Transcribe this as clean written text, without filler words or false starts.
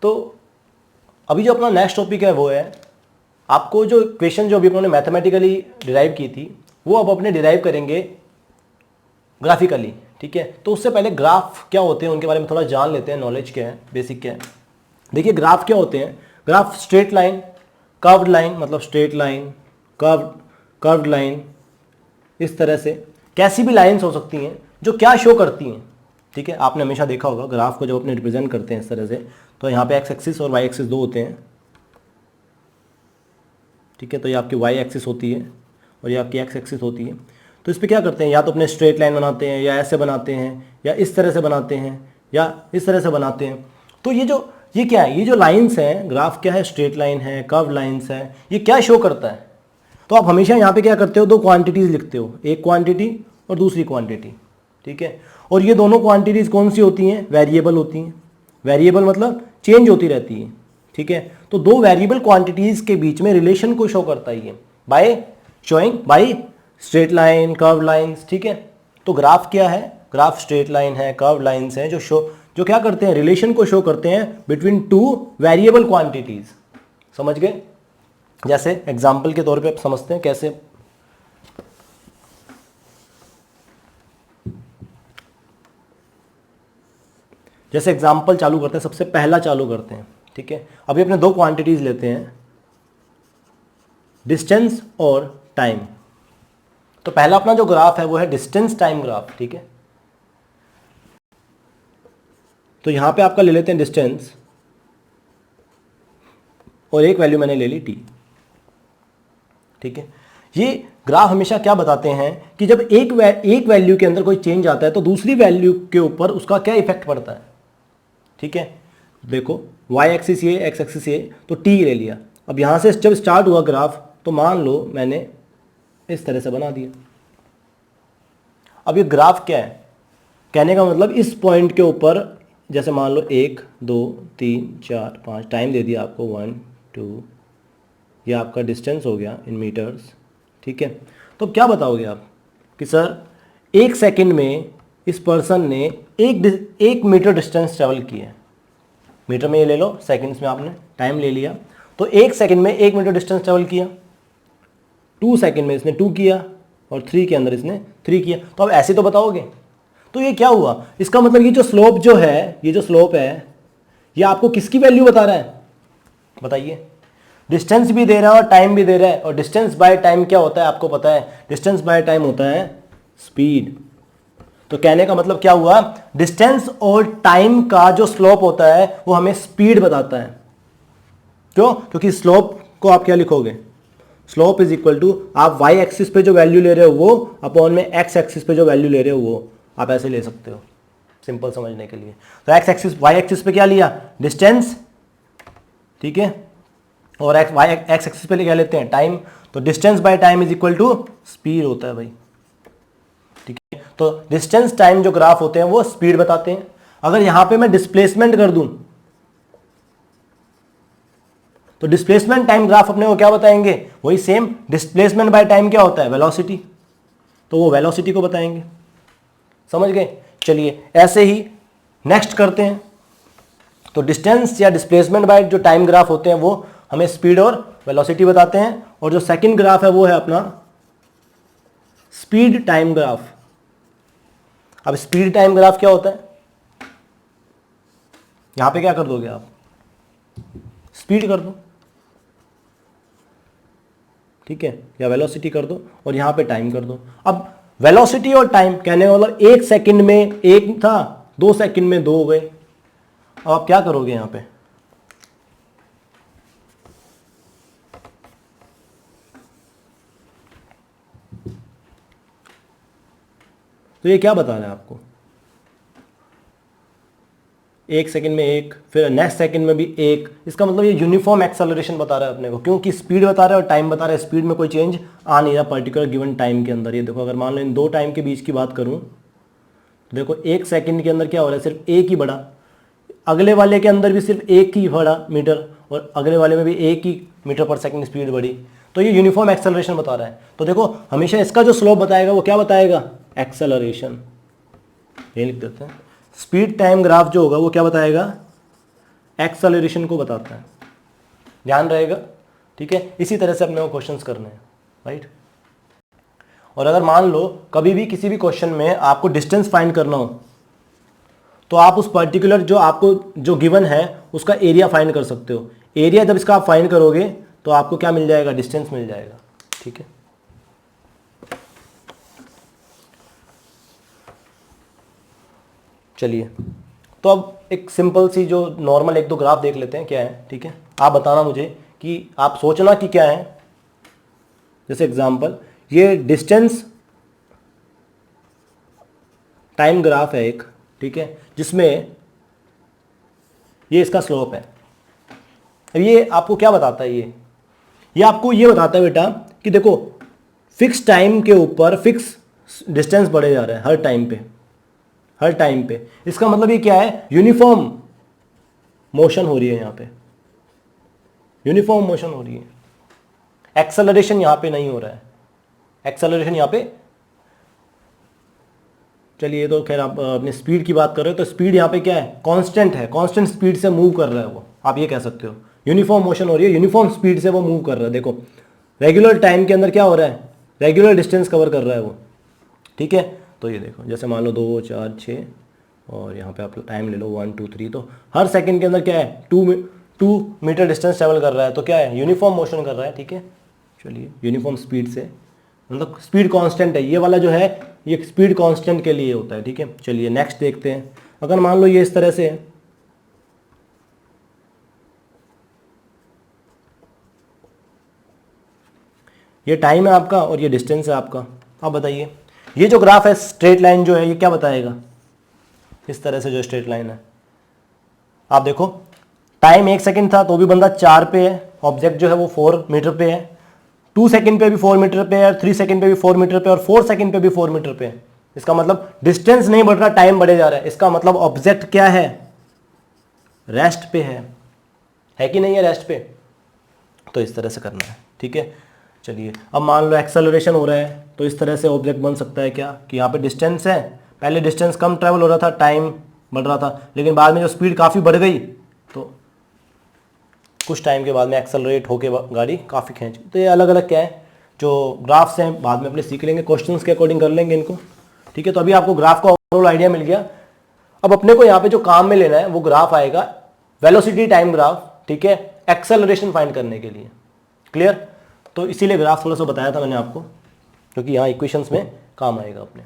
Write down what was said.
तो अभी जो अपना नेक्स्ट टॉपिक है वो है आपको जो क्वेश्चन जो अभी उन्होंने मैथमेटिकली डिराइव की थी वो अब अपने डिराइव करेंगे ग्राफिकली, ठीक है। तो उससे पहले ग्राफ क्या होते हैं उनके बारे में थोड़ा जान लेते हैं, नॉलेज क्या है, बेसिक क्या है। देखिए ग्राफ क्या होते हैं, graph straight line, curved line, मतलब स्ट्रेट लाइन, कर्व्ड लाइन, इस तरह से कैसी भी लाइंस हो सकती हैं जो क्या शो करती हैं, ठीक है। आपने हमेशा देखा होगा ग्राफ को जब अपने रिप्रेजेंट करते हैं इस तरह से, तो यहाँ पे एक्स एक्सिस और वाई एक्सिस दो होते हैं, ठीक है। तो ये आपकी वाई एक्सिस होती है और ये आपकी एक्स एक्सिस होती है। तो इस पर क्या करते हैं, या तो अपने स्ट्रेट लाइन बनाते हैं, या ऐसे बनाते हैं, या इस तरह से बनाते हैं, या इस तरह से बनाते हैं। तो ये क्या है, ये जो लाइंस हैं, ग्राफ क्या है, स्ट्रेट लाइन है, कर्व लाइंस है, ये क्या शो करता है। तो आप हमेशा यहाँ पे क्या करते हो, दो क्वांटिटीज़ लिखते हो, एक क्वांटिटी और दूसरी क्वांटिटी, ठीक है। और ये दोनों क्वांटिटीज़ कौन सी होती हैं, वेरिएबल होती हैं। वेरिएबल मतलब चेंज होती रहती है, ठीक है। तो दो वेरिएबल क्वांटिटीज़ के बीच में रिलेशन को शो करता है ये by showing by straight line, curve lines, ठीक है। तो ग्राफ क्या है, ग्राफ स्ट्रेट लाइन है, कर्व लाइंस हैं जो क्या करते हैं, रिलेशन को शो करते हैं बिटवीन टू वेरिएबल क्वांटिटीज। समझ गए। जैसे एग्जांपल के तौर पे आप समझते हैं कैसे। जैसे एग्जांपल चालू करते हैं, सबसे पहला चालू करते हैं, ठीक है। अभी अपने दो क्वांटिटीज लेते हैं, डिस्टेंस और टाइम। तो पहला अपना जो ग्राफ है वो है डिस्टेंस टाइम ग्राफ, ठीक है। तो यहां पे आपका ले लेते हैं डिस्टेंस और एक वैल्यू मैंने ले ली टी, ठीक है। ये ग्राफ हमेशा क्या बताते हैं कि जब एक वैल्यू के अंदर कोई चेंज आता है तो दूसरी वैल्यू के ऊपर उसका क्या इफेक्ट पड़ता है, ठीक है। देखो y एक्सिस ये, x एक्सिस ये, तो t ले लिया। अब यहां से जब स्टार्ट हुआ ग्राफ तो मान लो मैंने इस तरह से बना दिया। अब ये ग्राफ क्या है, कहने का मतलब इस पॉइंट के ऊपर जैसे मान लो 1 2 3 4 5 टाइम दे दिया आपको 1 2, ये आपका डिस्टेंस हो गया इन मीटर्स, ठीक है। तो क्या बताओगे आप कि सर 1 सेकंड में इस पर्सन ने एक मीटर डिस्टेंस ट्रेवल किया है। मीटर में ये ले लो, सेकंड्स में आपने टाइम ले लिया, तो 1 सेकंड में 1 मीटर डिस्टेंस ट्रेवल किया। 2 सेकंड में इसने 2 किया और 3 के अंदर इसने 3 किया। तो अब ऐसे तो बताओगे। तो ये क्या हुआ, इसका मतलब ये जो स्लोप जो है, ये जो स्लोप है ये आपको किसकी वैल्यू बता रहा है, बताइए। डिस्टेंस भी दे रहा है और टाइम भी दे रहा है। और डिस्टेंस बाय टाइम क्या होता है आपको पता है, डिस्टेंस बाय टाइम होता है स्पीड। तो कहने का मतलब क्या हुआ, डिस्टेंस और टाइम का जो स्लोप होता है वो हमें स्पीड बताता है। क्यों, क्योंकि स्लोप को आप क्या लिखोगे, स्लोप इज इक्वल टू आप y एक्सिस पे जो वैल्यू ले रहे हो वो अपॉन में x एक्सिस पे जो वैल्यू ले रहे हो वो, आप ऐसे ले सकते हो सिंपल समझने के लिए। तो x एक्सिस y एक्सिस पे क्या लिया, डिस्टेंस, ठीक है, और x एक्सिस पे क्या लेते हैं, टाइम। तो distance by time is equal to speed होता है भाई, ठीक है। तो डिस्टेंस टाइम जो ग्राफ होते हैं वो स्पीड बताते हैं। अगर यहां पे मैं डिस्प्लेसमेंट कर दूं तो डिस्प्लेसमेंट टाइम ग्राफ अपने को क्या बताएंगे, वही सेम डिस्प्लेसमेंट बाय टाइम क्या होता है, वेलोसिटी, तो वो वेलोसिटी को बताएंगे। समझ गए। चलिए ऐसे ही नेक्स्ट करते हैं। तो डिस्टेंस या डिस्प्लेसमेंट बाय जो टाइम ग्राफ होते हैं वो हमें स्पीड और वेलोसिटी बताते हैं। और जो सेकंड ग्राफ है वो है अपना स्पीड टाइम ग्राफ। अब स्पीड टाइम ग्राफ क्या होता है, यहां पे क्या कर दोगे आप, स्पीड कर दो, ठीक है, या वेलोसिटी कर दो और यहां पे टाइम कर दो। अब वेलोसिटी और टाइम कहने का मतलब 1 सेकंड में 1 था, 2 सेकंड में 2 हो गए। अब आप क्या करोगे यहां पे, तो ये क्या बता रहा है आपको, 1 सेकंड में 1, फिर नेक्स्ट सेकंड में भी 1। इसका मतलब ये यूनिफॉर्म एक्सेलरेशन बता रहा है अपने को, क्योंकि स्पीड बता रहा है और टाइम बता रहा है। स्पीड में कोई चेंज आ नहीं रहा पर्टिकुलर गिवन टाइम के अंदर। ये देखो अगर मान लो इन दो टाइम के बीच की बात करूं तो देखो 1 सेकंड के अंदर क्या हो रहा है, सिर्फ 1 ही बढ़ा, अगले वाले के अंदर भी सिर्फ 1 ही बढ़ा मीटर, और अगले वाले में भी 1 ही मीटर पर सेकंड स्पीड बढ़ी। तो ये यूनिफॉर्म एक्सेलरेशन बता रहा है। तो देखो हमेशा इसका जो स्लोप बताएगा वो क्या बताएगा, एक्सेलरेशन। ये लिख देते हैं, स्पीड टाइम ग्राफ जो होगा वो क्या बताएगा, एक्सेलरेशन को बताता है, ध्यान रहेगा, ठीक है। इसी तरह से अपने को क्वेश्चंस करने हैं, राइट। और अगर मान लो कभी भी किसी भी क्वेश्चन में आपको डिस्टेंस फाइंड करना हो तो आप उस पर्टिकुलर जो आपको जो गिवन है उसका एरिया फाइंड कर सकते हो। एरिया जब इसका आप फाइंड करोगे तो आपको क्या मिल जाएगा, डिस्टेंस मिल जाएगा, ठीक है। चलिए, तो अब एक सिंपल सी जो नॉर्मल एक दो ग्राफ देख लेते हैं क्या है, ठीक है। आप बताना मुझे कि आप सोचना कि क्या है। जैसे एग्जांपल, ये डिस्टेंस टाइम ग्राफ है एक, ठीक है, जिसमें ये इसका स्लोप है। अब ये आपको क्या बताता है, ये आपको ये बताता है बेटा कि देखो फिक्स टाइम के ऊपर फिक्स डिस्टेंस बढ़े जा रहा है हर टाइम पे, हर टाइम पे। इसका मतलब ये क्या है, यूनिफॉर्म मोशन हो रही है, यहां पे यूनिफॉर्म मोशन हो रही है। एक्सेलरेशन यहां पे नहीं हो रहा है, एक्सेलरेशन यहां पे, चलिए तो खैर आप अपनी स्पीड की बात कर रहे हो तो स्पीड यहाँ पे क्या है, कांस्टेंट है, कांस्टेंट स्पीड से मूव कर रहा है वो, आप ये कह सकते हो। यूनिफॉर्म मोशन हो रही है, यूनिफॉर्म स्पीड से वो मूव कर रहा है। देखो रेगुलर टाइम के अंदर क्या हो रहा है, रेगुलर डिस्टेंस कवर कर रहा है वो, ठीक है। तो ये देखो जैसे मान लो 2 4 6 और यहाँ पे आप टाइम ले लो 1 2 3, तो हर सेकेंड के अंदर क्या है, 2 मीटर डिस्टेंस ट्रेवल कर रहा है, तो क्या है, यूनिफॉर्म मोशन कर रहा है, ठीक है। चलिए यूनिफॉर्म स्पीड से, मतलब स्पीड कांस्टेंट है, ये वाला जो है ये स्पीड कांस्टेंट के लिए होता है, ठीक है। चलिए नेक्स्ट देखते हैं। अगर मान लो ये इस तरह से है, ये टाइम है आपका और ये डिस्टेंस है आपका। आप बताइए ये जो ग्राफ है, स्ट्रेट लाइन जो है, ये क्या बताएगा, इस तरह से जो स्ट्रेट लाइन है, आप देखो टाइम 1 सेकंड था तो भी बंदा 4 पे है, ऑब्जेक्ट जो है वो 4 मीटर पे है, 2 सेकंड पे भी 4 मीटर पे है, 3 सेकंड पे भी 4 मीटर पे और 4 सेकंड पे भी 4 मीटर पे है। इसका मतलब डिस्टेंस नहीं बढ़ रहा, टाइम बढ़े जा रहा है। इसका मतलब ऑब्जेक्ट क्या है, रेस्ट पे है कि नहीं है, रेस्ट पे। तो इस तरह से करना है, ठीक है। चलिए अब मान लो एक्सेलरेशन हो रहा है तो इस तरह से ऑब्जेक्ट बन सकता है क्या, कि यहाँ पे डिस्टेंस है, पहले डिस्टेंस कम ट्रैवल हो रहा था, टाइम बढ़ रहा था, लेकिन बाद में जो स्पीड काफ़ी बढ़ गई तो कुछ टाइम के बाद में एक्सेलरेट होके गाड़ी काफ़ी खींच। तो ये अलग अलग क्या है जो ग्राफ्स हैं, बाद में अपने सीख लेंगे, क्वेश्चंस के अकॉर्डिंग कर लेंगे इनको, ठीक है। तो अभी आपको ग्राफ का ओवरऑल आइडिया मिल गया। अब अपने को यहाँ पे जो काम में लेना है वो ग्राफ आएगा वेलोसिटी टाइम ग्राफ, ठीक है, एक्सेलरेशन फाइंड करने के लिए। क्लियर। तो इसीलिए ग्राफ थोड़ा सा बताया था मैंने आपको, क्योंकि यहाँ इक्वेशंस में काम आएगा अपने।